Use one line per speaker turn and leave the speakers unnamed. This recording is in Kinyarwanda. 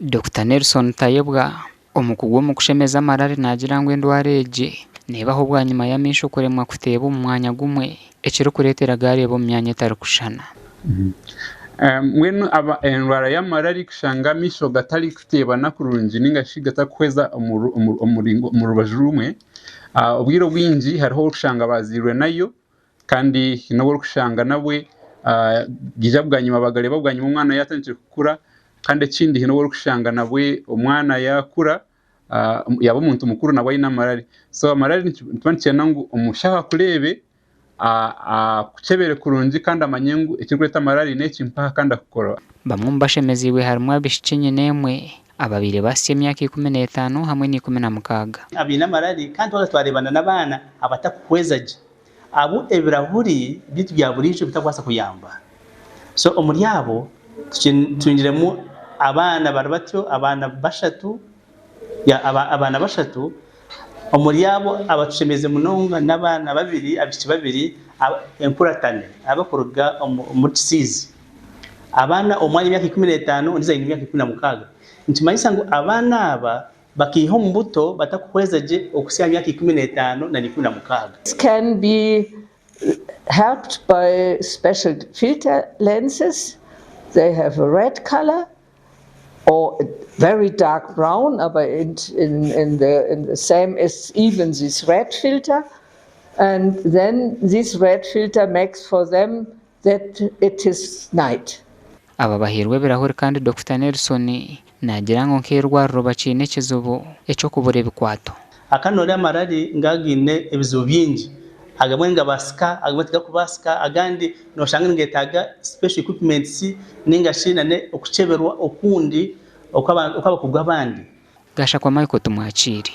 Dr. Nelson Tayebwa omukugwa mu kushemeza amarari nagira ngo endwara egi nebaho bwa nyuma ya misho kuremwa kuteba mu mwanya gumwe ekiro kuretera gare bo myanya etari kushana.
Mwenu aba endwara y'amarari kushanga misho gatari kuteba nakurungi ninga shigata kweza mu rubaju rumwe obwiro bwingi hariho kushanga bazirwe nayo kandi nabo kushanga nawe gija bwa nyuma bagareba bwa nyuma umwana yatangiye kukura kandi ekindi nabo kushanga nawe umwana yakura yaba umuntu mukuru nawe ina marari. So amarari ntibantiyana ngo umushaha kurebe kuchebere kurungi kandi amanyengu ekirweta amarari neki mpaka kandi akukora.
Bamwe mu bashemeziibwe harimo abishikinye nemwe ababire basye myaka 15 hamwe ni 16
abina marari kandi bagatwarebana n'abana abatakwezaje abo ebirahuri bitu bya burisho bitakwasa kuyamba. So omuri yabo twinjiremo abana barabatyo abana bashatu abana bashatu omuri yabo abatushemeze munonga n'abana babiri abiki babiri enkuratane abakoroga mu kisizi abana omwanya myaka 15 ndiza imyaka 16 ntimanyisa ngo abana aba bakiho mbuto batakwezaje okusiya myaka 15 na 16.
It can be helped by special filter lenses. They have a red color or a very dark brown, but in the same as even this red filter, and then this red filter makes for them that it is night.
Aba bahirwe birahuri kandi Dr. Nelson nagira ngo nk'irwaro bacine kizubo eco kubure bikwato
akanore amarari ngagine ebizo byingi agamwe ngabasika agamwe kubasika agandi no shanga ngetaga special equipments ninga shinane okucheberwa okundi okaba kugwa bandi
gasha kwa Michael tumwachiri.